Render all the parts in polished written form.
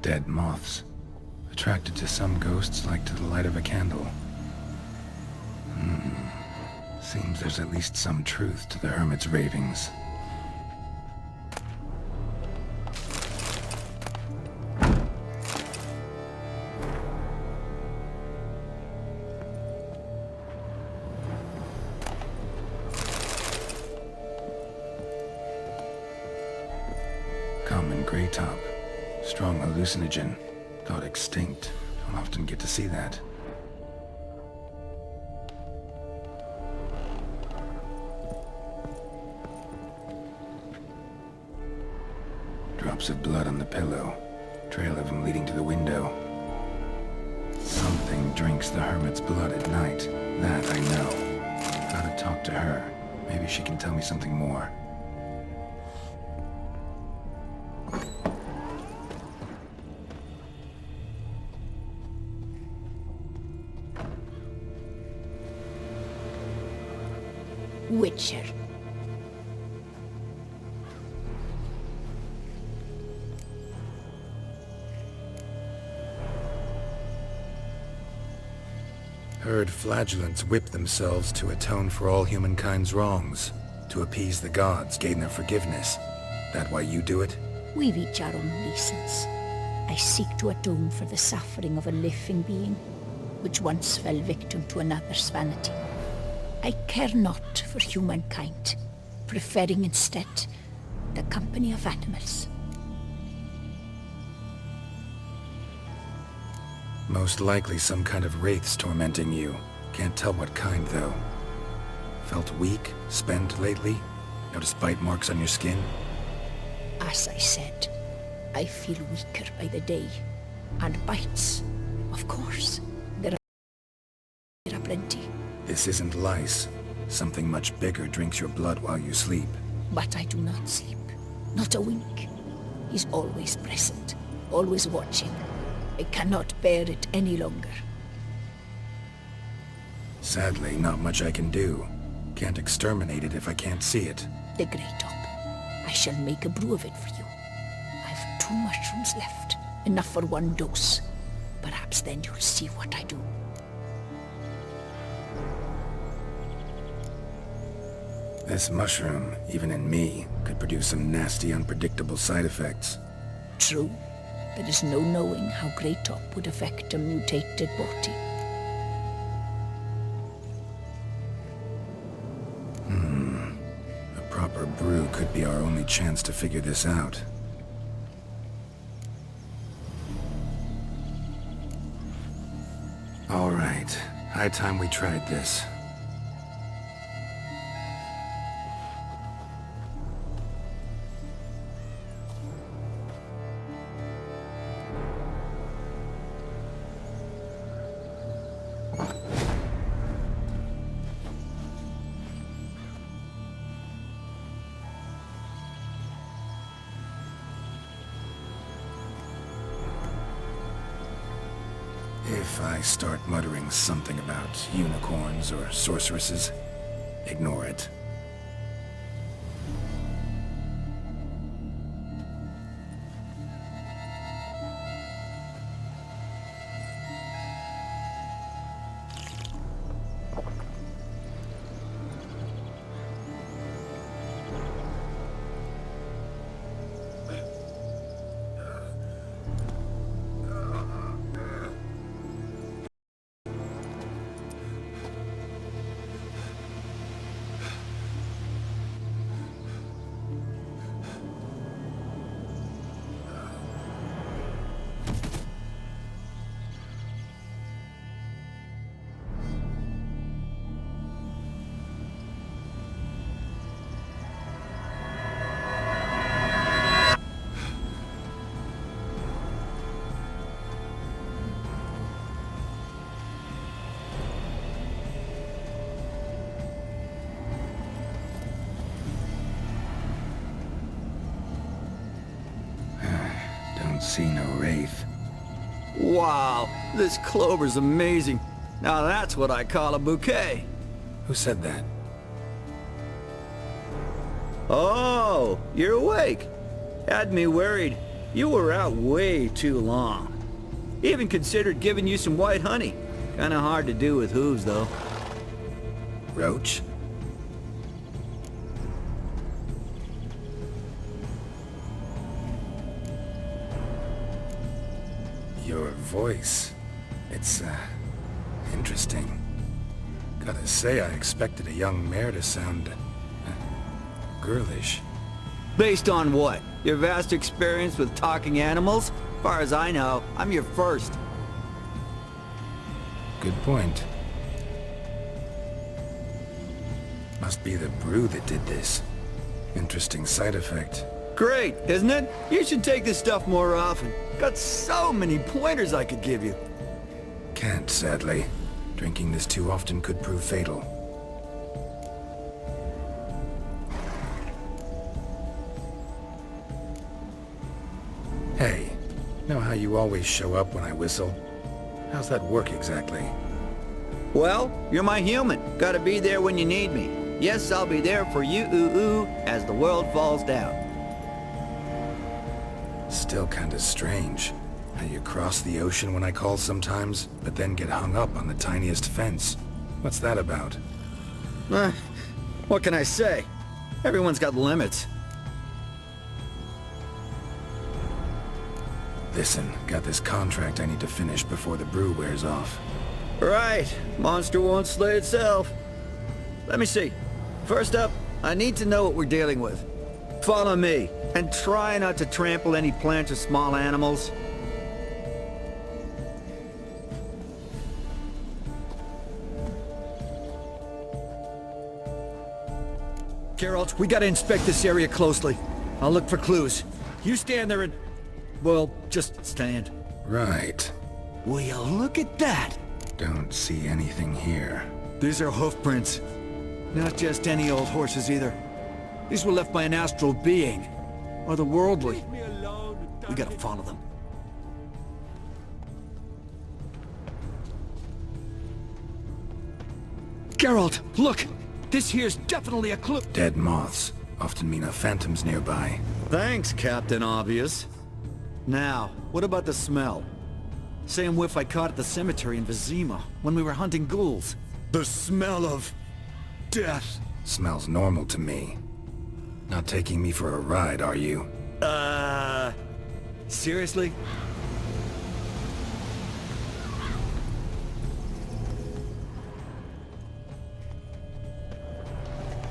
dead moths, attracted to some ghosts like to the light of a candle. Seems there's at least some truth to the hermit's ravings. Common gray top. Strong hallucinogen. Thought extinct. Don't often get to see that. Drops of blood on the pillow. Trail of him leading to the window. Something drinks the hermit's blood at night. That I know. Gotta talk to her. Maybe she can tell me something more. Witcher. Heard flagellants whip themselves to atone for all humankind's wrongs, to appease the gods, gain their forgiveness. That why you do it? We've each our own reasons. I seek to atone for the suffering of a living being, which once fell victim to another's vanity. I care not for humankind, preferring instead the company of animals. Most likely some kind of wraiths tormenting you. Can't tell what kind, though. Felt weak, spent lately? Noticed bite marks on your skin? As I said, I feel weaker by the day. And bites, of course. There are plenty. This isn't lice. Something much bigger drinks your blood while you sleep. But I do not sleep. Not a wink. He's always present, always watching. I cannot bear it any longer. Sadly, not much I can do. Can't exterminate it if I can't see it. The Grey Top. I shall make a brew of it for you. I've 2 mushrooms left. Enough for 1 dose. Perhaps then you'll see what I do. This mushroom, even in me, could produce some nasty, unpredictable side effects. True. There is no knowing how Grey Top would affect a mutated body. A proper brew could be our only chance to figure this out. All right. High time we tried this. If I start muttering something about unicorns or sorceresses, ignore it. Don't see no wraith. Wow, this clover's amazing. Now that's what I call a bouquet. Who said that? Oh, you're awake. Had me worried. You were out way too long. Even considered giving you some white honey. Kinda hard to do with hooves, though. Roach? Your voice. It's, interesting. Gotta say, I expected a young mare to sound... girlish. Based on what? Your vast experience with talking animals? Far as I know, I'm your first. Good point. Must be the brew that did this. Interesting side effect. Great, isn't it? You should take this stuff more often. Got so many pointers I could give you. Can't, sadly. Drinking this too often could prove fatal. Hey, know how you always show up when I whistle? How's that work exactly? Well, you're my human. Gotta be there when you need me. Yes, I'll be there for you, ooh, as the world falls down. Still kinda strange. How you cross the ocean when I call sometimes, but then get hung up on the tiniest fence. What's that about? What can I say? Everyone's got limits. Listen, got this contract I need to finish before the brew wears off. Right. Monster won't slay itself. Let me see. First up, I need to know what we're dealing with. Follow me, and try not to trample any plants or small animals. Geralt, we gotta inspect this area closely. I'll look for clues. You stand there and... well, just stand. Right. Will you look at that? Don't see anything here. These are hoof prints. Not just any old horses either. These were left by an astral being. Or the worldly. We gotta follow them. Geralt, look! This here's definitely a clue. Dead moths often mean a phantom's nearby. Thanks, Captain Obvious. Now, what about the smell? Same whiff I caught at the cemetery in Vizima when we were hunting ghouls. The smell of... death. Smells normal to me. Not taking me for a ride, are you? Seriously?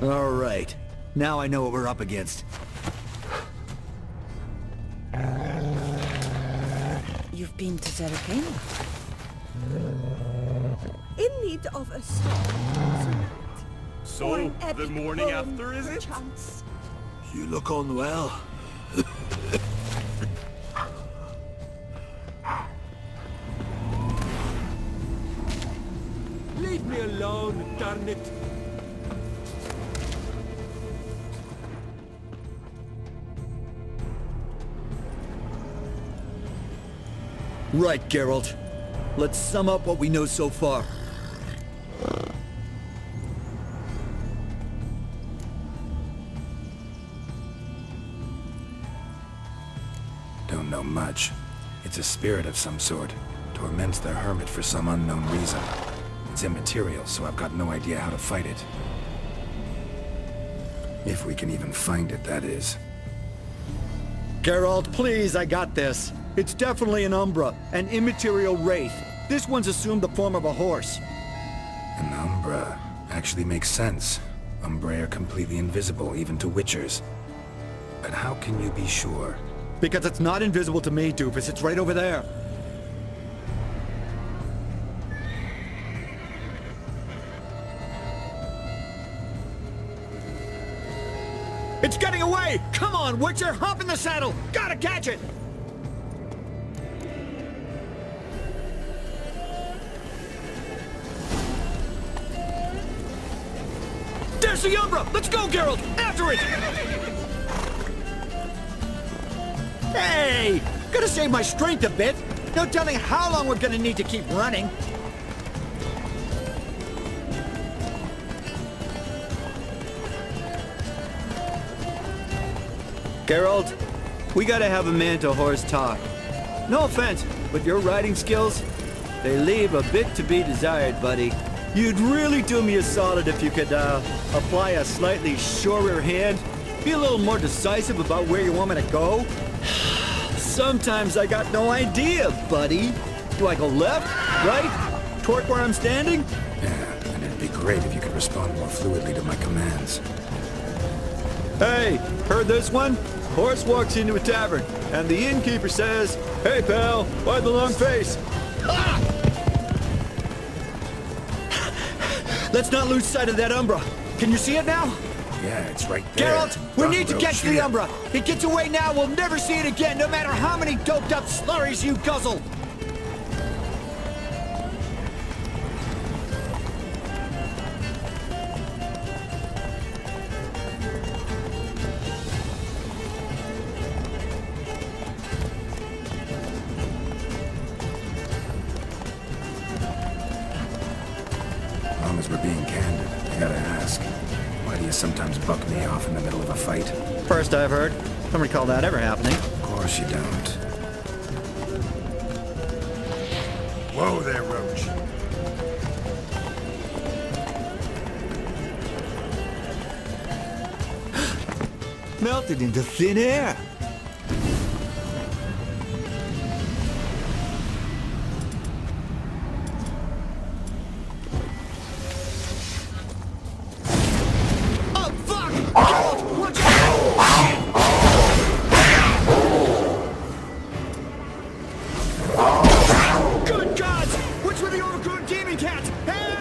All right. Now I know what we're up against. You've been to Zerrikania? In need of a stop. So, the morning after, is it? Chance. You look unwell. Leave me alone, darn it! Right, Geralt. Let's sum up what we know so far. Don't know much. It's a spirit of some sort. Torments the hermit for some unknown reason. It's immaterial, so I've got no idea how to fight it. If we can even find it, that is. Geralt, please, I got this. It's definitely an Umbra, an immaterial wraith. This one's assumed the form of a horse. An Umbra actually makes sense. Umbrae are completely invisible, even to Witchers. But how can you be sure? Because it's not invisible to me, Doofus. It's right over there. It's getting away! Come on, Witcher! Hop in the saddle! Gotta catch it! There's the Umbra! Let's go, Geralt! After it! Hey! Gotta save my strength a bit. No telling how long we're gonna need to keep running. Geralt, We gotta have a man-to-horse talk. No offense, but your riding skills, they leave a bit to be desired, buddy. You'd really do me a solid if you could, apply a slightly surer hand. Be a little more decisive about where you want me to go. Sometimes I got no idea, buddy. Do I go left, right, toward where I'm standing? Yeah, and it'd be great if you could respond more fluidly to my commands. Hey, heard this one? Horse walks into a tavern, and the innkeeper says, "Hey, pal, why the long face?" Ah! Let's not lose sight of that Umbra. Can you see it now? Yeah, it's right there. Geralt, we need to catch the Umbra. It gets away now, we'll never see it again, no matter how many doped-up slurries you guzzle. Long as we're being candid, I gotta ask. Why do you sometimes buck me off in the middle of a fight? First I've heard. Don't recall that ever happening. Of course you don't. Whoa there, Roach. Melted into thin air. Oh, fuck! Geralt, watch out! Good gods! Which were the overgrown demon cats? Help!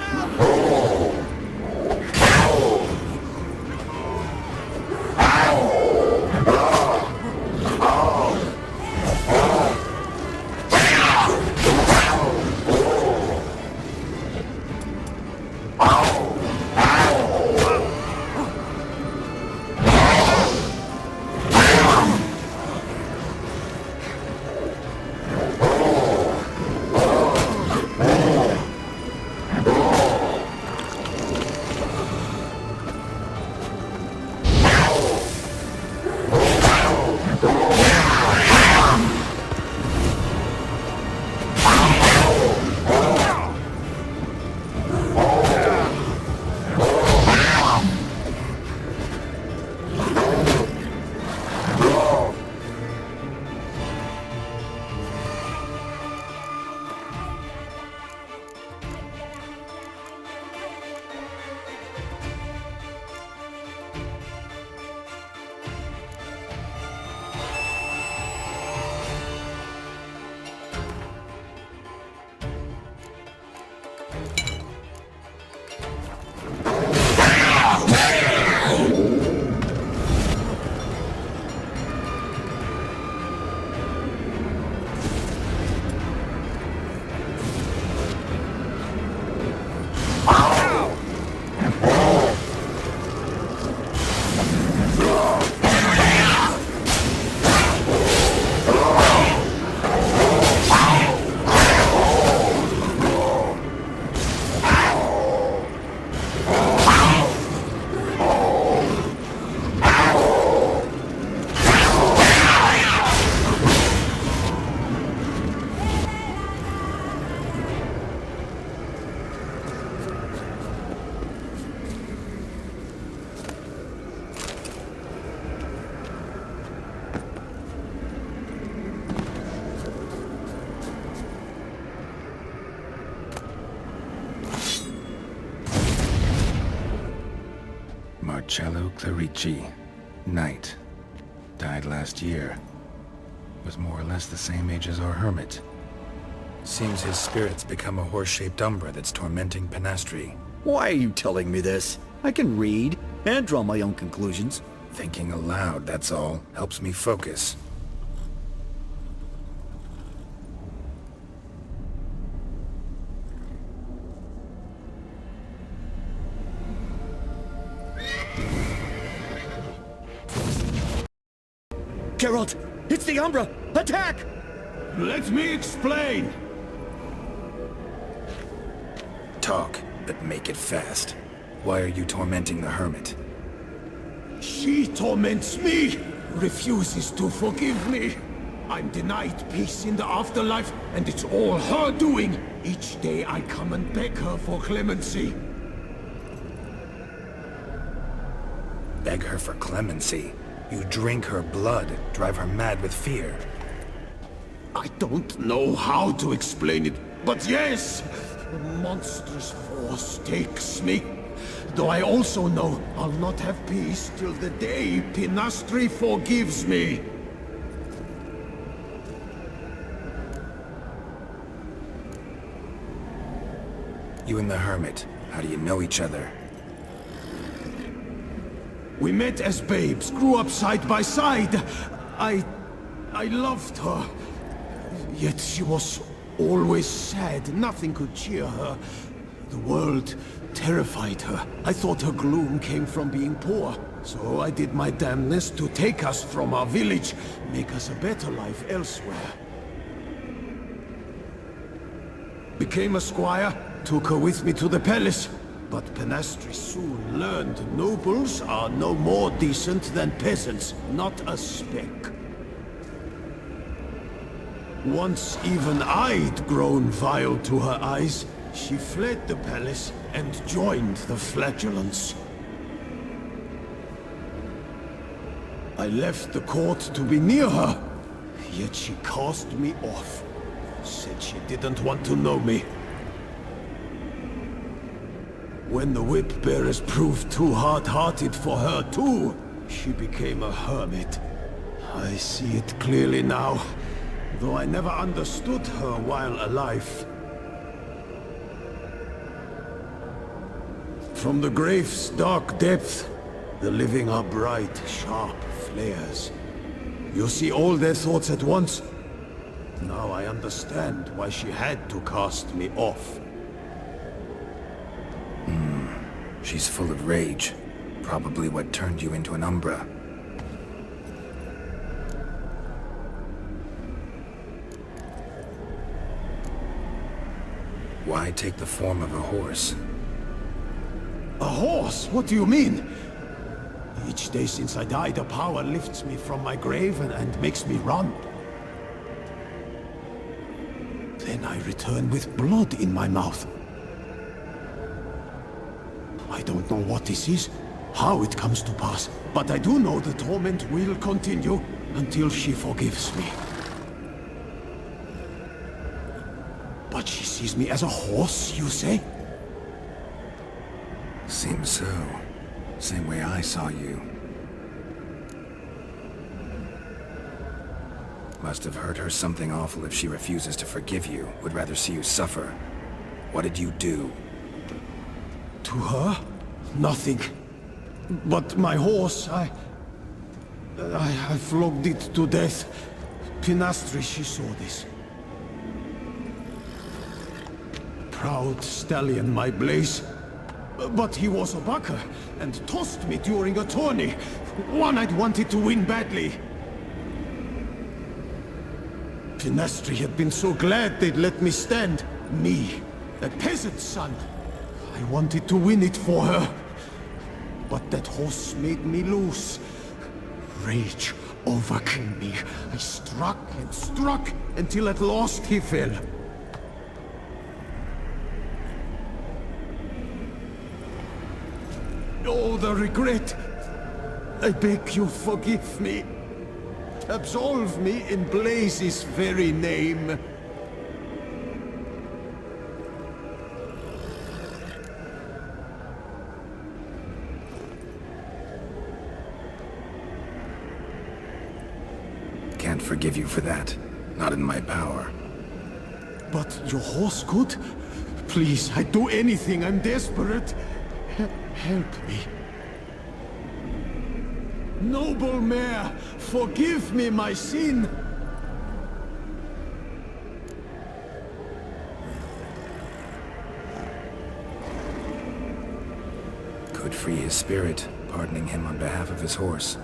Marcello Clerici, knight. Died last year. Was more or less the same age as our hermit. Seems his spirit's become a horse-shaped umbra that's tormenting Penastri. Why are you telling me this? I can read and draw my own conclusions. Thinking aloud, that's all. Helps me focus. Geralt, it's the Umbra! Attack! Let me explain. Talk, but make it fast. Why are you tormenting the hermit? She torments me. refuses to forgive me. I'm denied peace in the afterlife, and it's all her doing. Each day I come and beg her for clemency. Beg her for clemency? You drink her blood, drive her mad with fear. I don't know how to explain it, but yes! A monstrous force takes me. Though I also know I'll not have peace till the day Pinastri forgives me. You and the Hermit, how do you know each other? We met as babes, grew up side by side. I loved her. Yet she was always sad. Nothing could cheer her. The world terrified her. I thought her gloom came from being poor. So I did my damnedest to take us from our village, make us a better life elsewhere. Became a squire, took her with me to the palace. But Pinastri soon learned nobles are no more decent than peasants, not a speck. Once even I'd grown vile to her eyes, she fled the palace and joined the Flagellants. I left the court to be near her, yet she cast me off. Said she didn't want to know me. When the whip-bearers proved too hard-hearted for her too, she became a hermit. I see it clearly now, though I never understood her while alive. From the grave's dark depth, the living are bright, sharp flares. You see all their thoughts at once. Now I understand why she had to cast me off. She's full of rage. Probably what turned you into an Umbra. Why take the form of a horse? A horse? What do you mean? Each day since I died, a power lifts me from my grave and makes me run. Then I return with blood in my mouth. I don't know what this is, how it comes to pass, but I do know the torment will continue until she forgives me. But she sees me as a horse, you say? Seems so. Same way I saw you. Must have hurt her something awful if she refuses to forgive you, would rather see you suffer. What did you do? To her? Nothing. But my horse, I flogged it to death. Pinastri, she saw this. Proud stallion, my Blaze. But he was a bucker, and tossed me during a tourney. One I'd wanted to win badly. Pinastri had been so glad they'd let me stand. Me, a peasant's son. I wanted to win it for her. But that horse made me loose. Rage overcame me. I struck and struck until at last he fell. Oh, the regret! I beg you forgive me. Absolve me in Blaze's very name. Can't forgive you for that. Not in my power. But your horse could? Please, I'd do anything. I'm desperate. Help me. Noble mare, forgive me my sin. Could free his spirit, pardoning him on behalf of his horse.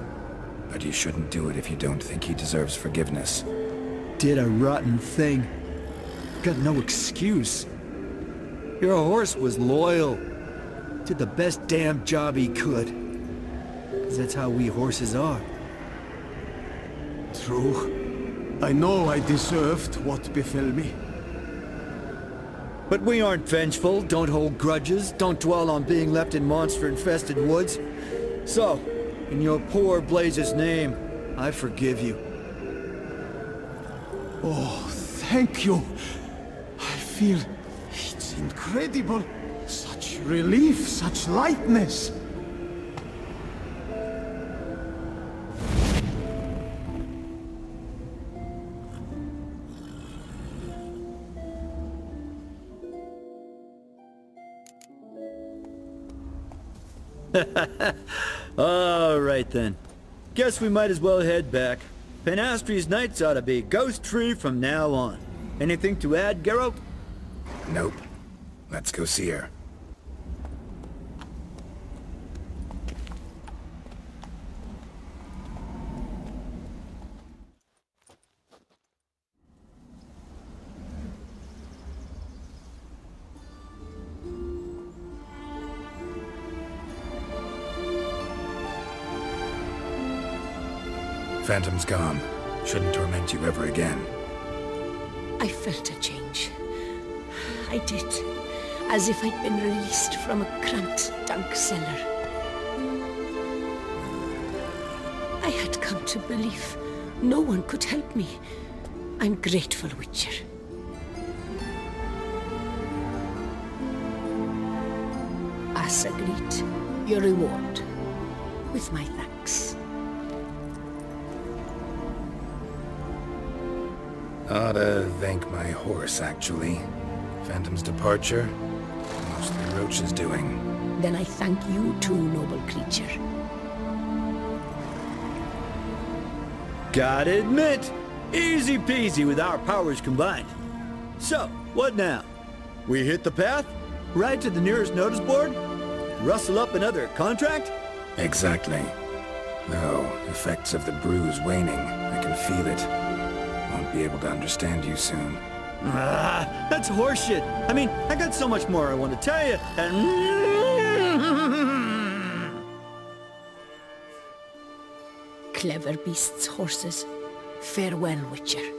But you shouldn't do it if you don't think he deserves forgiveness. Did a rotten thing. Got no excuse. Your horse was loyal. Did the best damn job he could. 'Cause that's how we horses are. True. I know I deserved what befell me. But we aren't vengeful, don't hold grudges, don't dwell on being left in monster-infested woods. So, in your poor Blaze's name, I forgive you. Oh, thank you. I feel it's incredible. Such relief, such lightness. All right then. Guess we might as well head back. Penastri's nights ought to be ghost-free from now on. Anything to add, Geralt? Nope. Let's go see her. Phantom's gone. Shouldn't torment you ever again. I felt a change. I did. As if I'd been released from a cramped, dank cellar. I had come to believe no one could help me. I'm grateful, Witcher. As agreed, your reward. With my thanks. Ought to thank my horse, actually. Phantom's departure, mostly Roach's doing. Then I thank you too, noble creature. Gotta admit, easy peasy with our powers combined. So, what now? We hit the path? Right to the nearest notice board? Rustle up another contract? Exactly. Though, effects of the bruise waning. I can feel it. Won't be able to understand you soon. Ah, that's horseshit. I mean, I got so much more I want to tell you, and... Clever beasts, horses. Farewell, Witcher.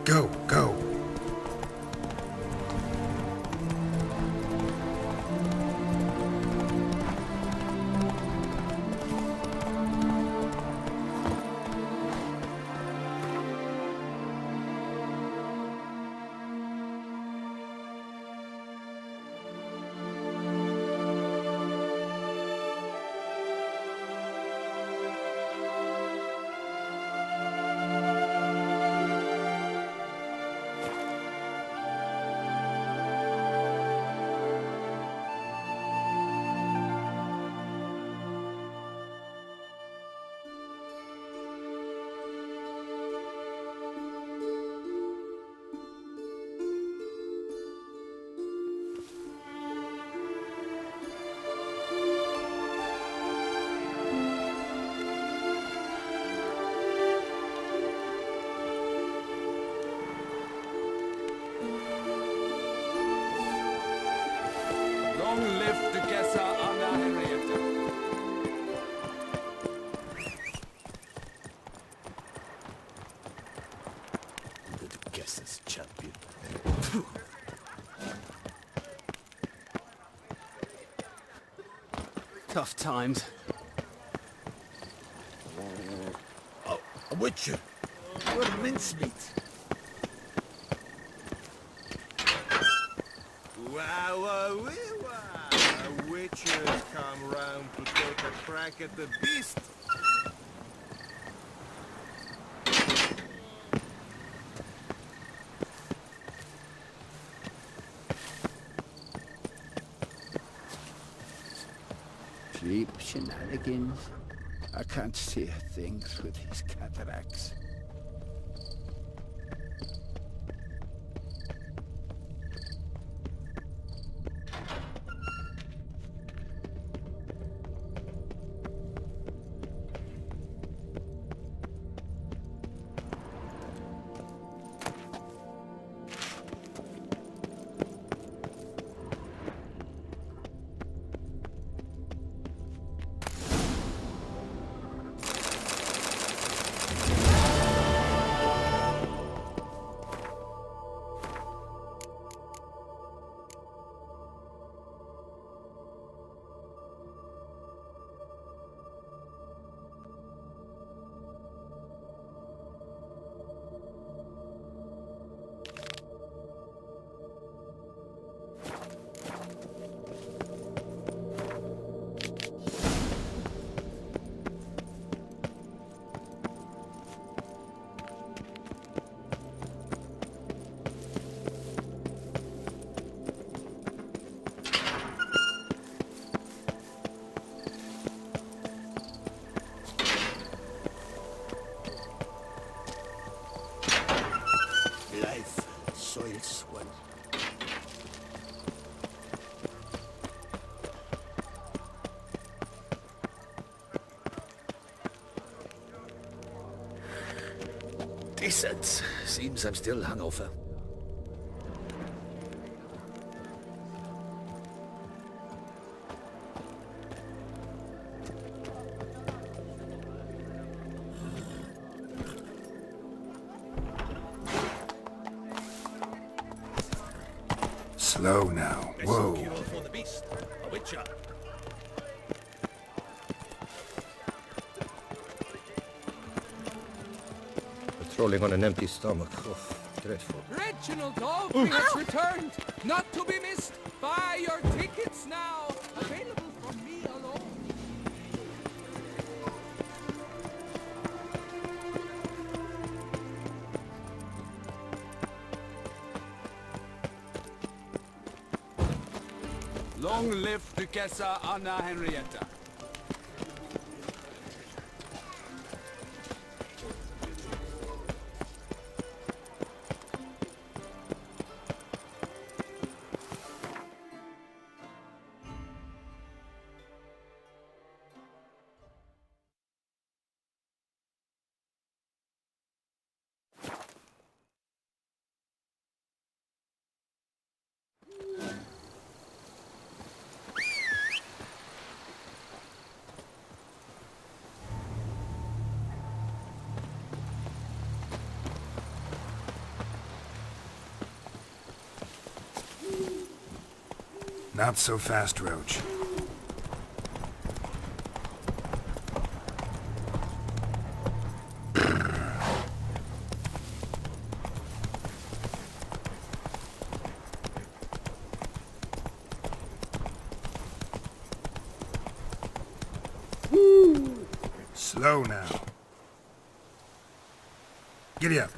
Go, go. Long live the Gesser Anna-Henriette. The Guesses champion. Tough times. Oh, a Witcher. What mincemeat. Wow, witches come round to take a crack at the beast. Sleep shenanigans. I can't see a thing through these cataracts. Decent. Seems I'm still hungover. Slow now. Whoa. For the beast. A witcher. Patrolling on an empty stomach. Oh, dreadful. Reginald Dalby has returned, not to be missed. Buy your tickets now. Available from me alone. Long live Duchessa Anna Henrietta. Not so fast, Roach. Slow now. Giddy up.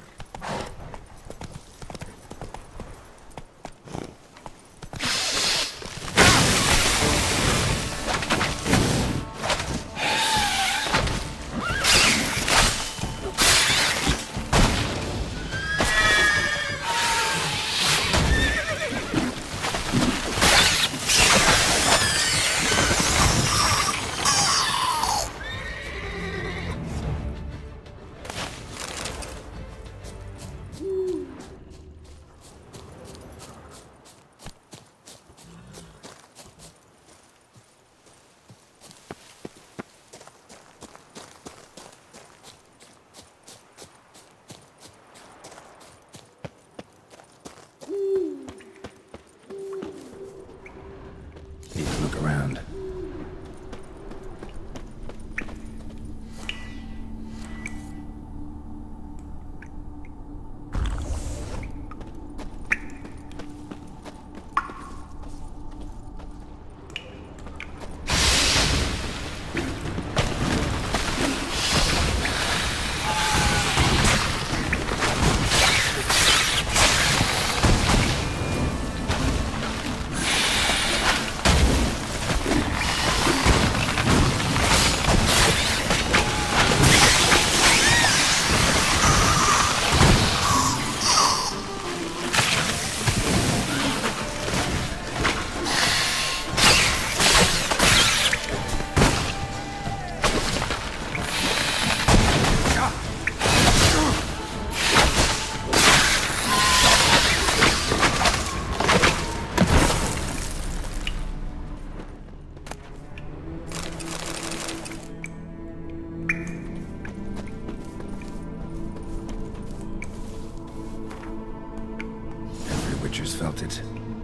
felt it.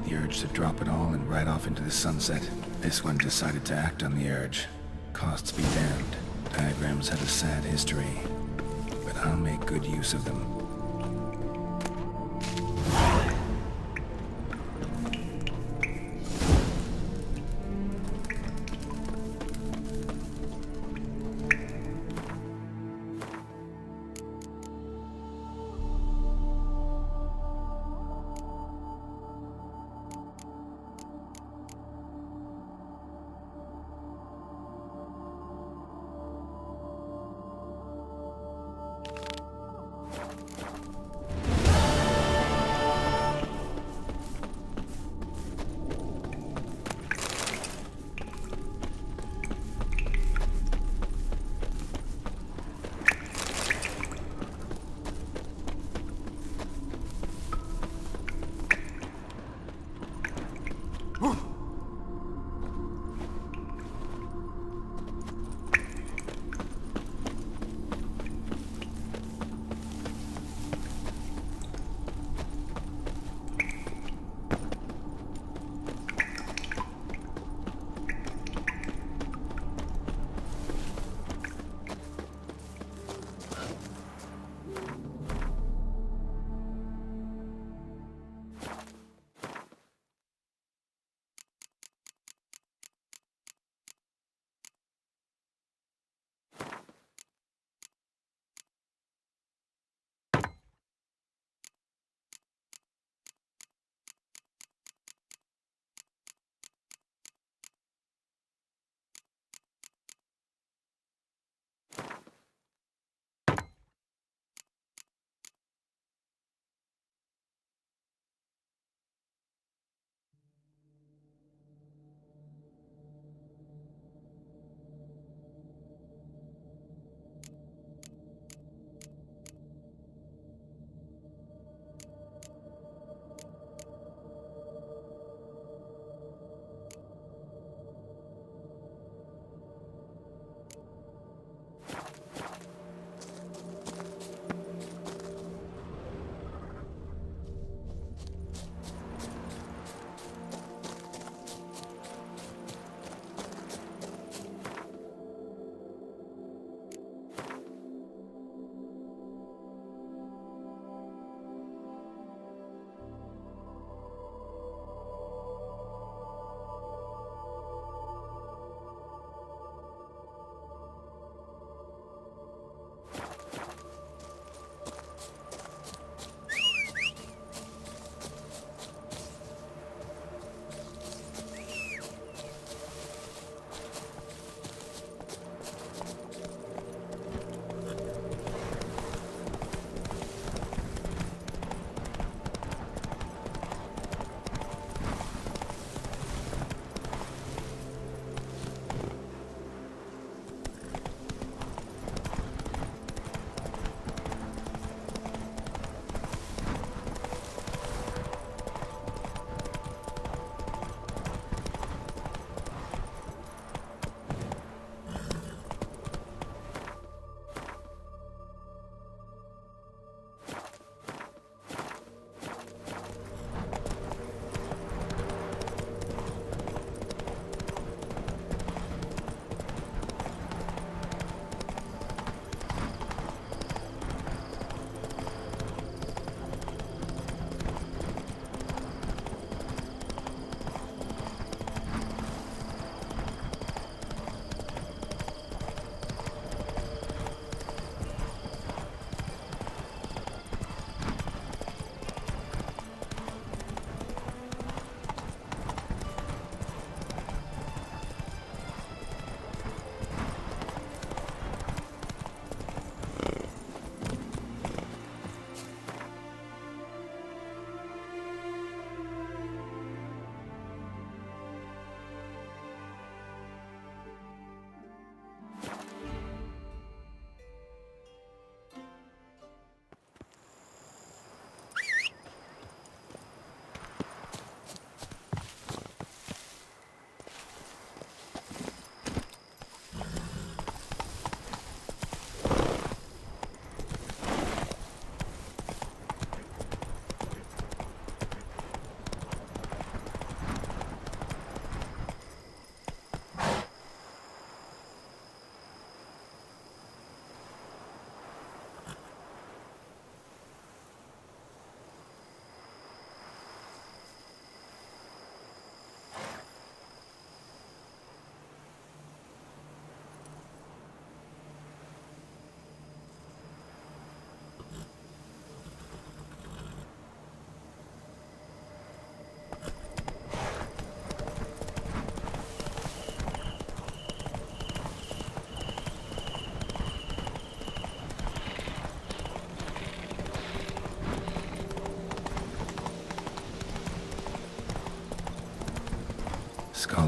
The urge to drop it all and ride off into the sunset. This one decided to act on the urge. Costs be damned. Diagrams had a sad history, but I'll make good use of them.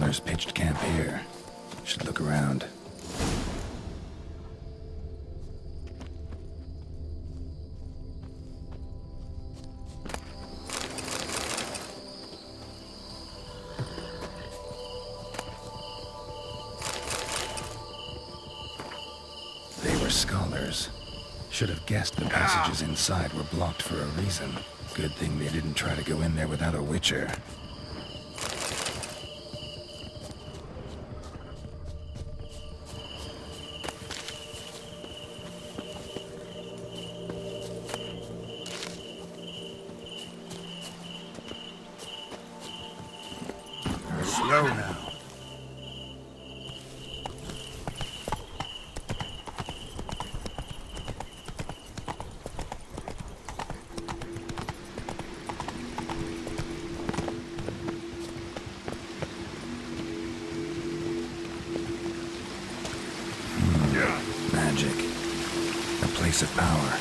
Scholars pitched camp here. Should look around. They were scholars. Should have guessed the passages inside were blocked for a reason. Good thing they didn't try to go in there without a witcher. Slow now. Magic. A place of power.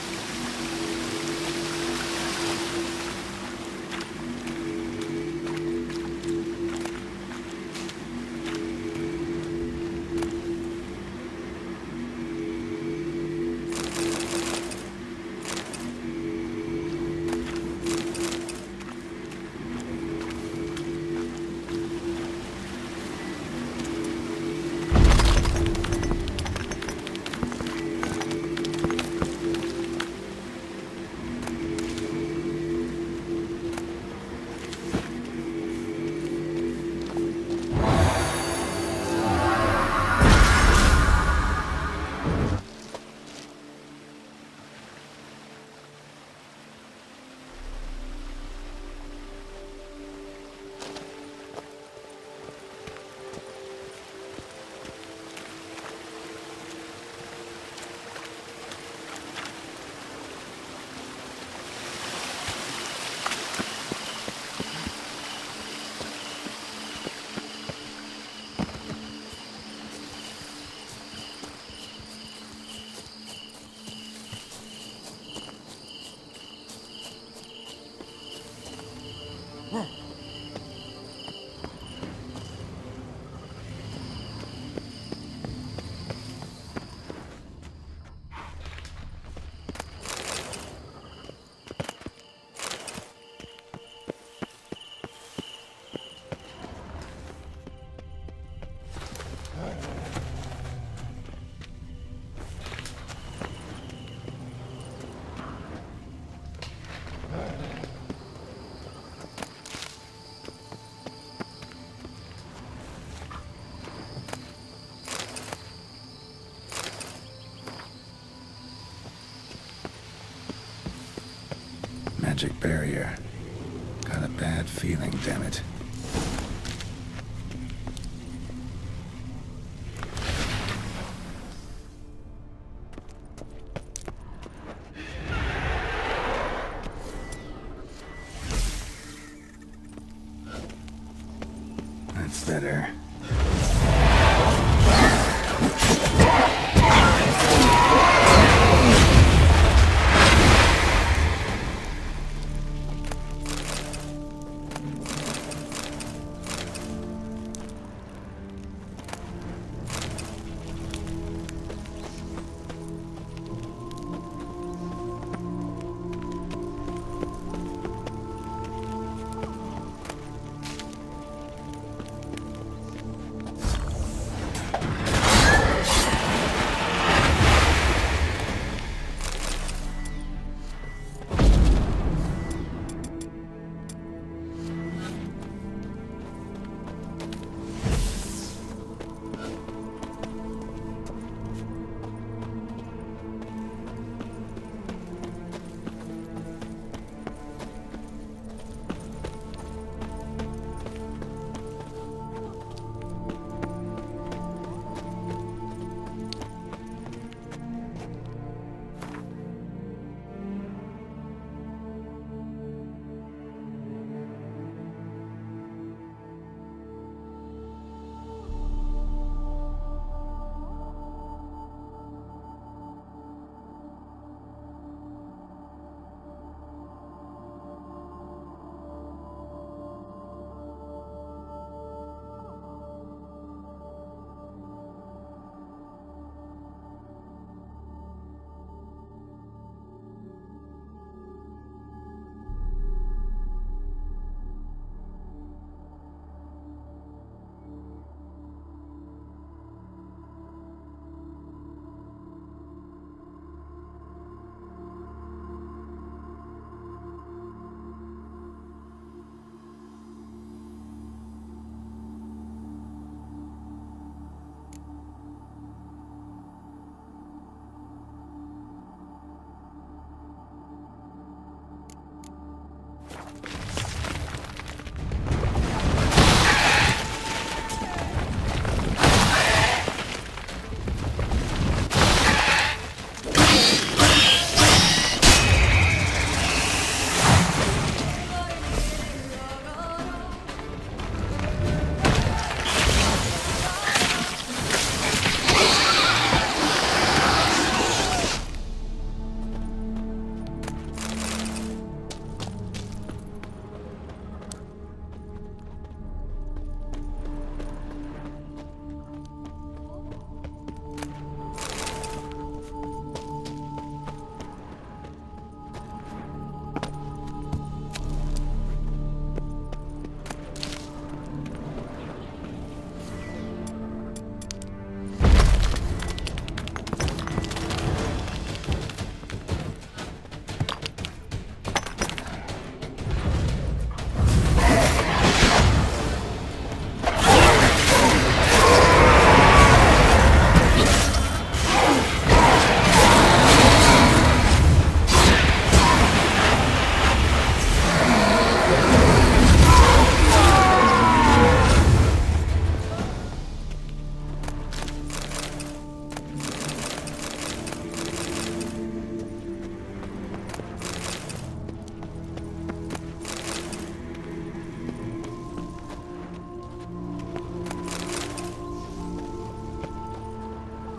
Magic barrier. Got a bad feeling, damn it. That's better.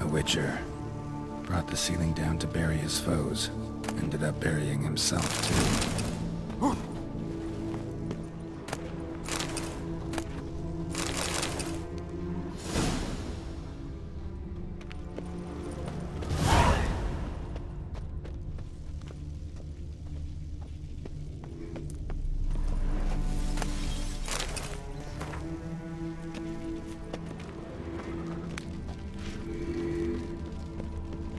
The Witcher. Brought the ceiling down to bury his foes. Ended up burying himself, too.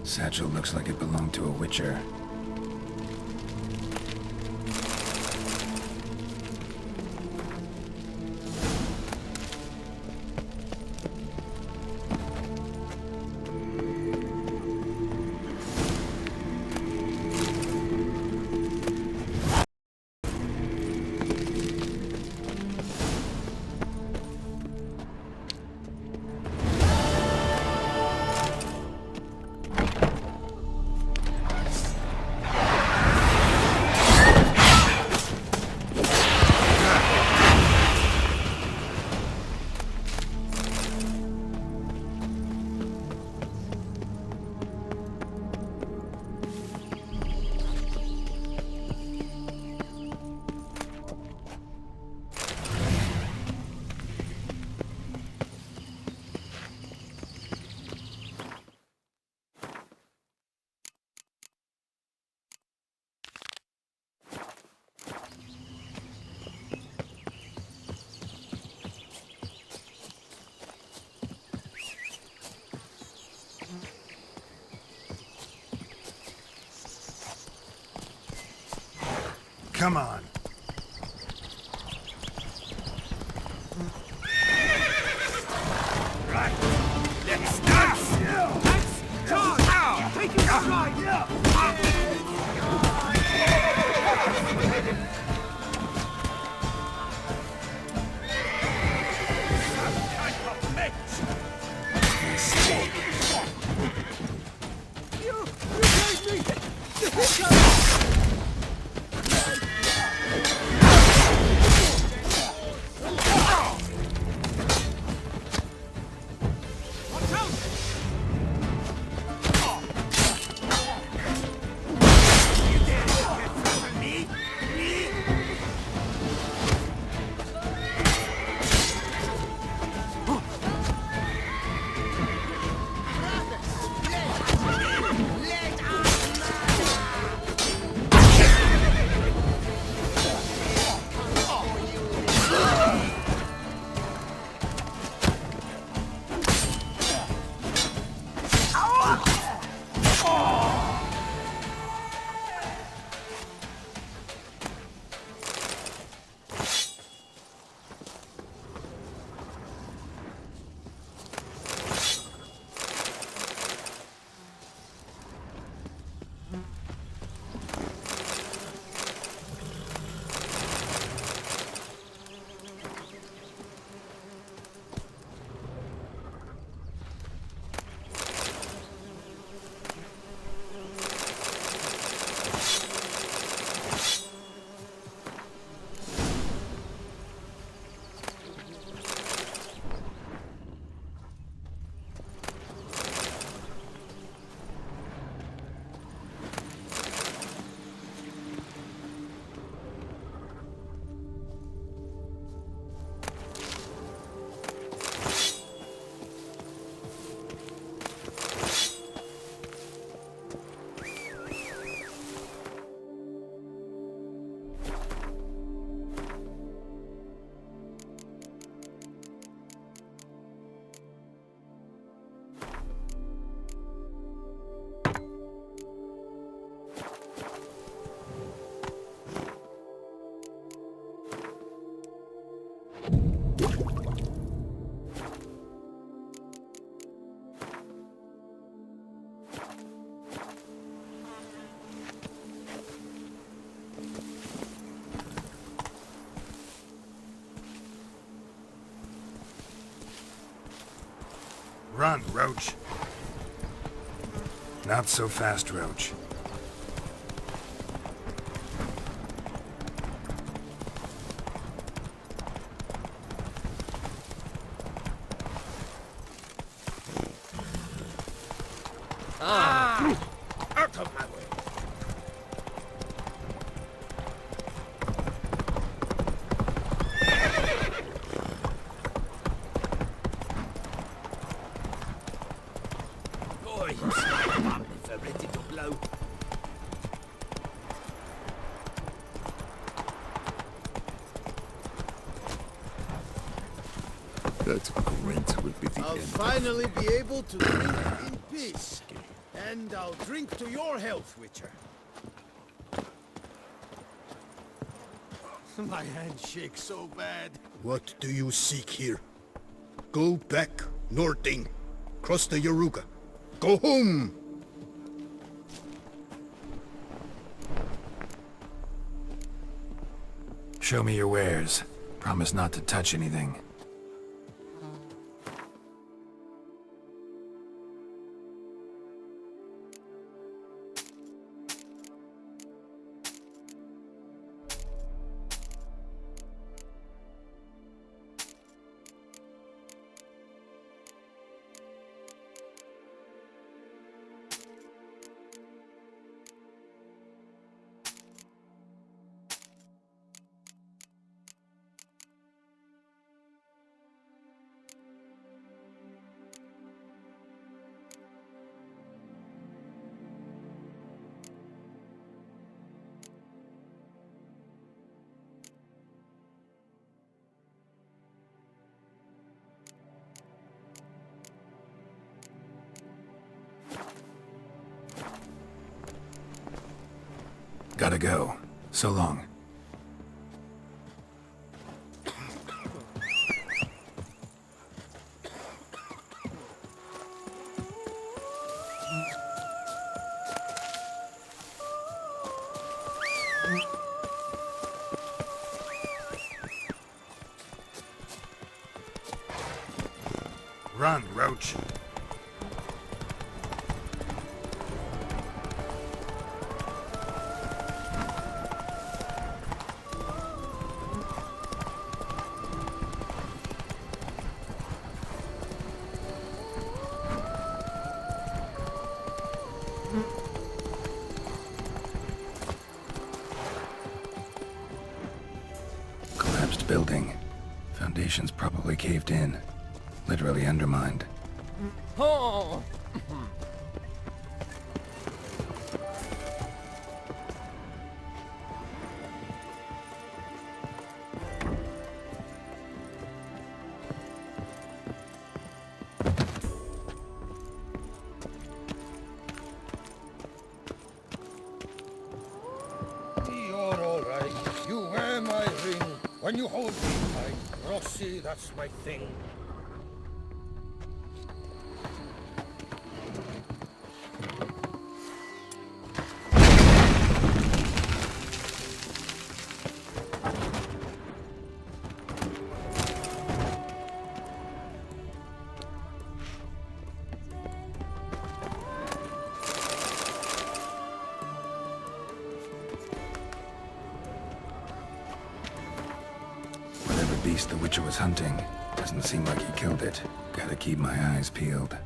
Satchel looks like it belonged to a Witcher. Come on. Right. Let's dance. Let's charge. Take it stride. Run, Roach. Not so fast, Roach. Out of my way. Boy, you smell bomb if they're ready to blow. That grunt will be the I'll end. finally be able to drink in peace. And I'll drink to your health, Witcher. My hand shakes so bad. What do you seek here? Go back, Nording. Cross the Yaruga. Go home! Show me your wares. Promise not to touch anything. Gotta go. So long. Run, Roach. Collapsed building. Foundations probably caved in. Literally undermined. Oh! You're all right. You wear my ring. When you hold me tight, Rossi, that's my thing. Whatever beast the Witcher was hunting, doesn't seem like he killed it. Gotta keep my eyes peeled.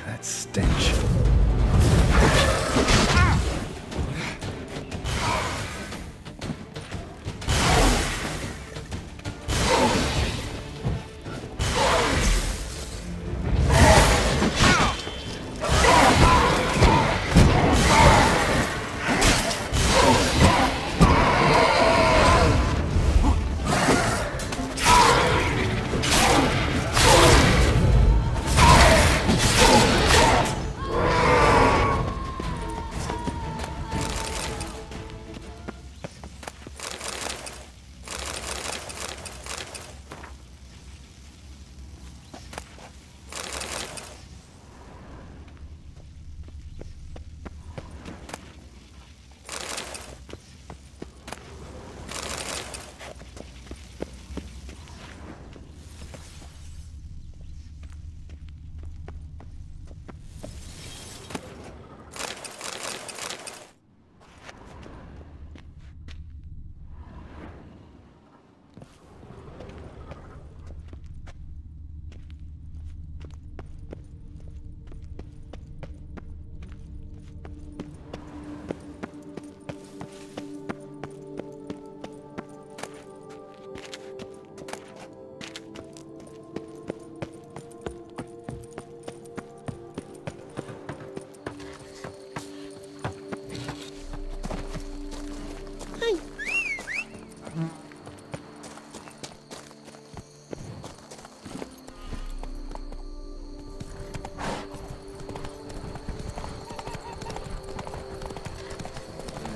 That stench.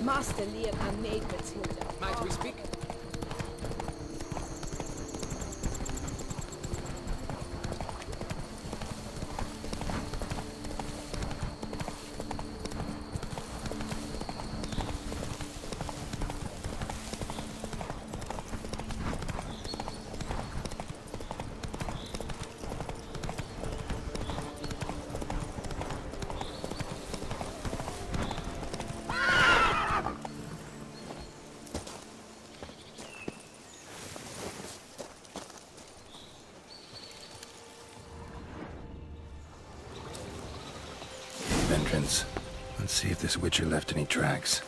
Master Liam and Maid Matilda. Might we speak? Entrance. Let's see if this Witcher left any tracks.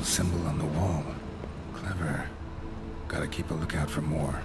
Symbol on the wall. Clever. Gotta keep a lookout for more.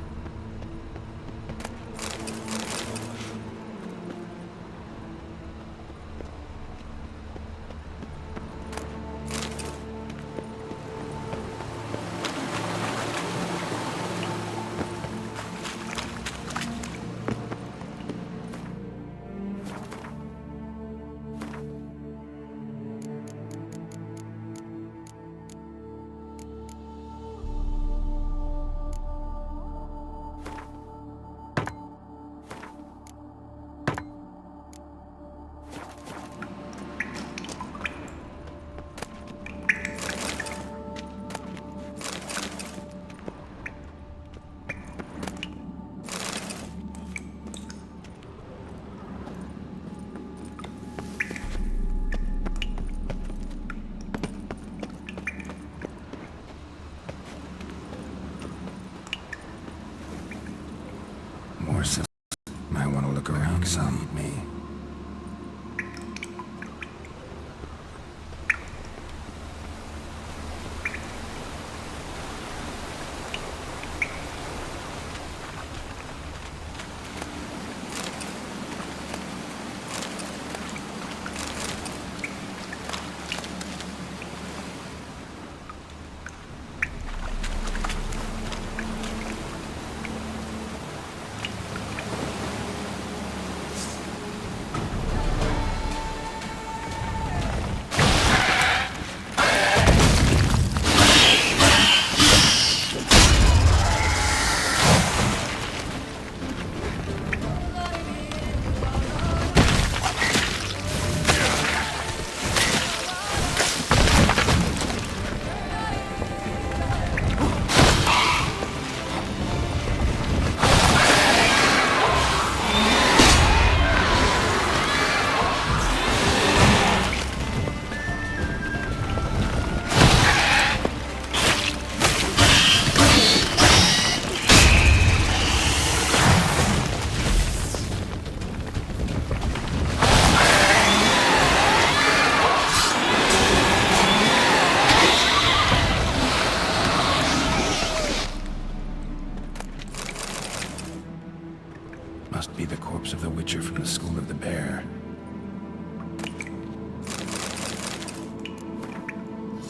Witcher from the School of the Bear.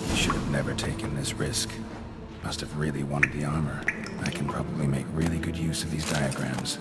He should have never taken this risk. Must have really wanted the armor. I can probably make really good use of these diagrams.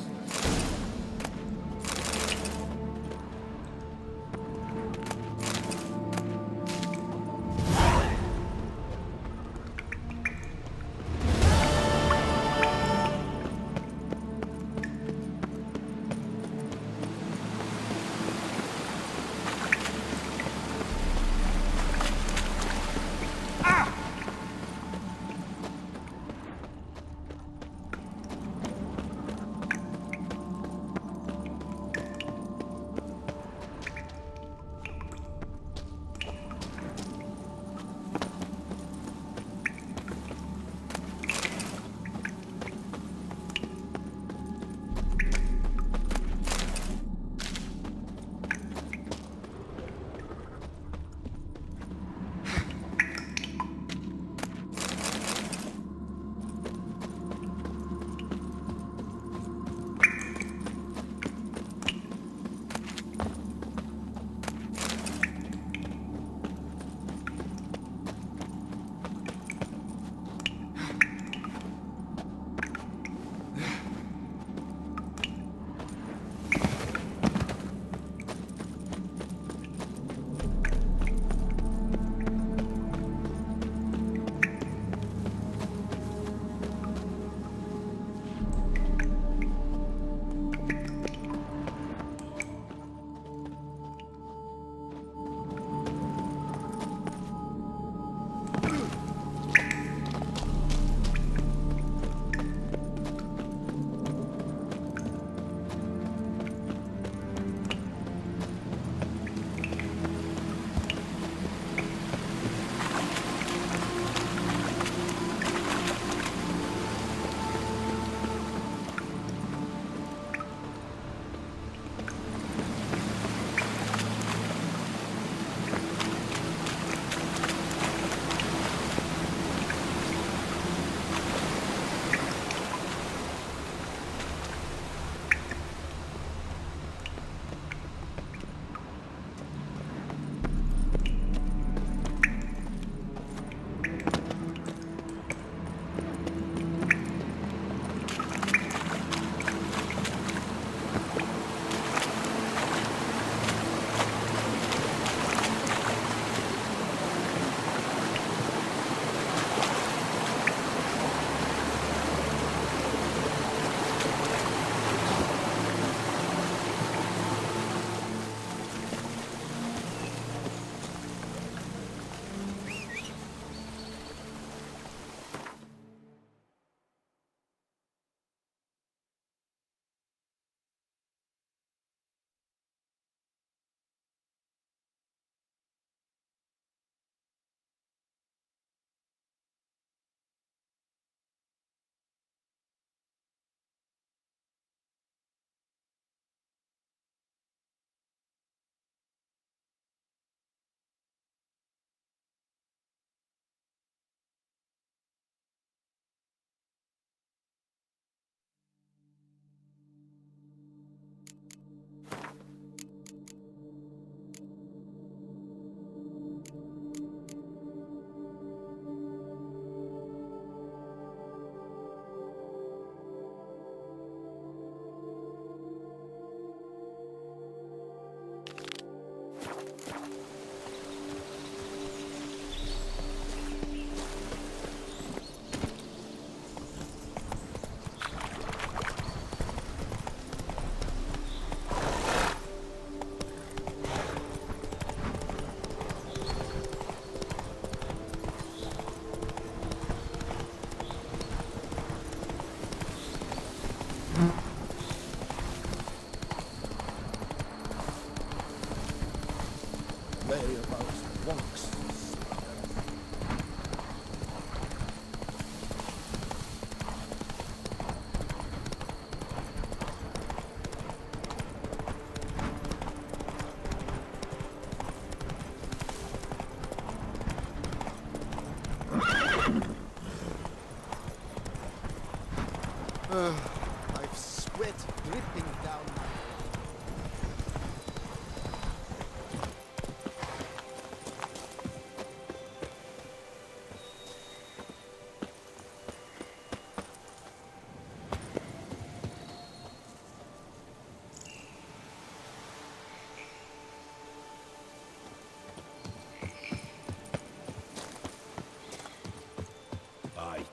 I've sweat dripping down my...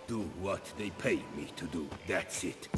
Do what they pay me to do, that's it.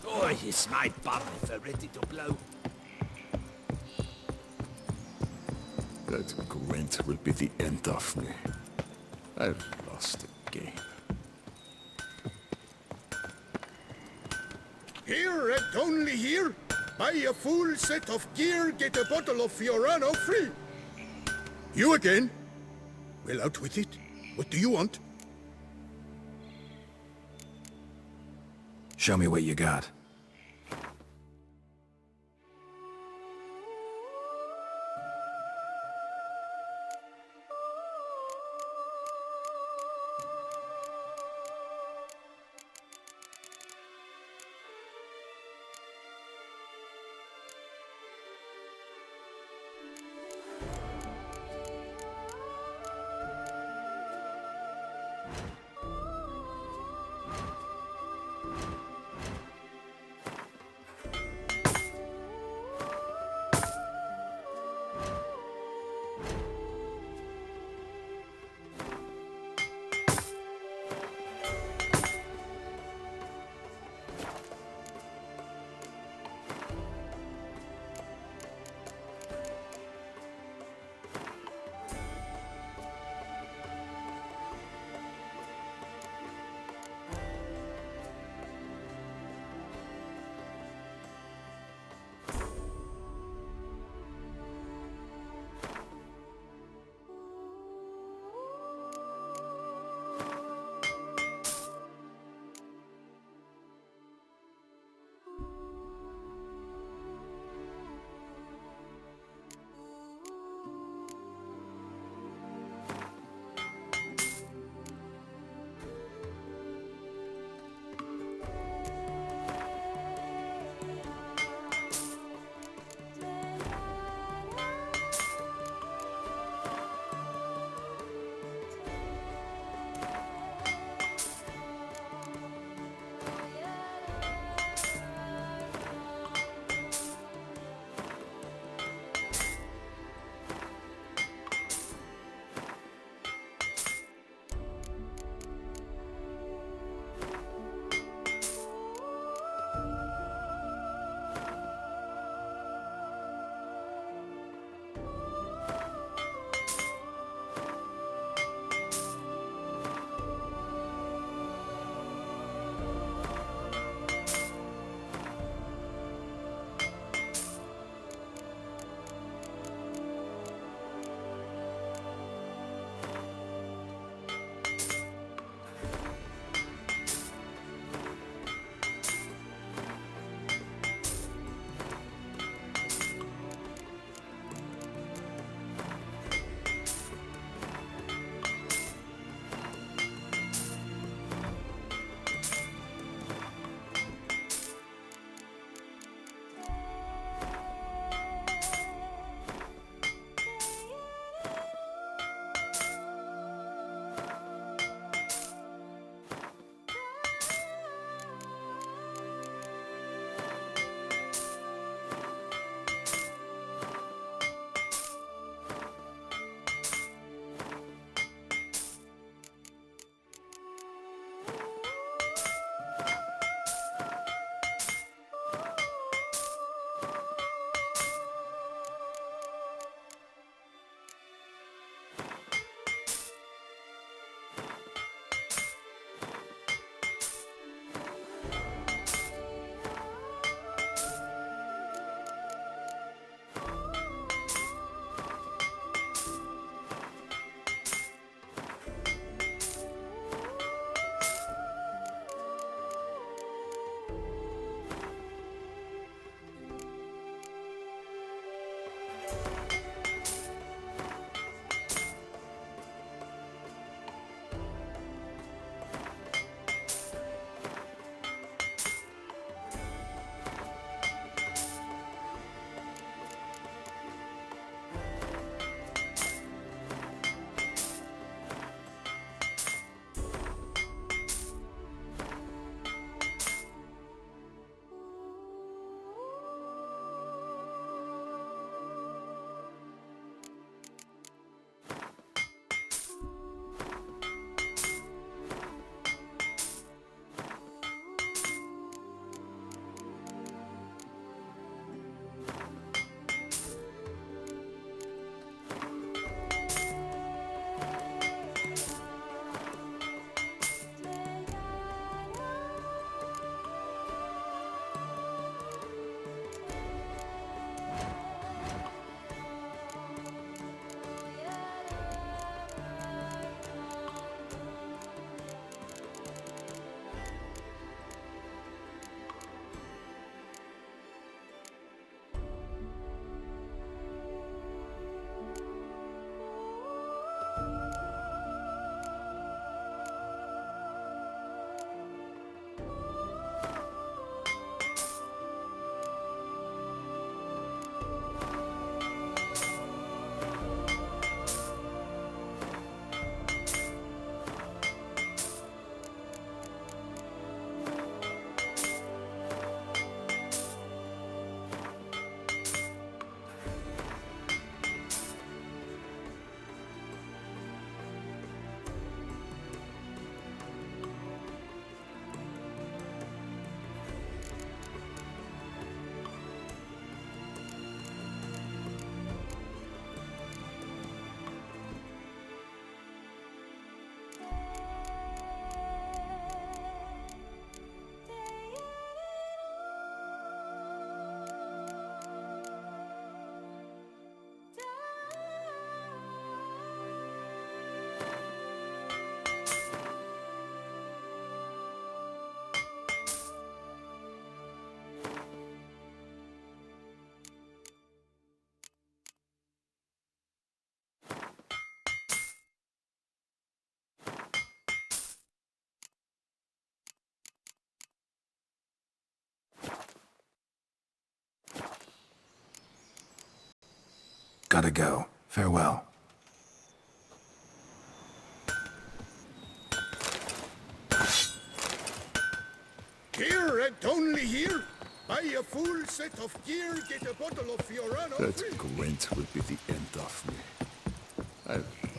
Oh, is my bum ready to blow? That Gwent will be the end of me. I've lost the game. Here and only here, buy a full set of gear, get a bottle of Fiorano free. You again? Well, out with it. What do you want? Show me what you got. Gotta go. Farewell. Here and only here? Buy a full set of gear, get a bottle of Fiorano That free. Gwent will be the end of me. I've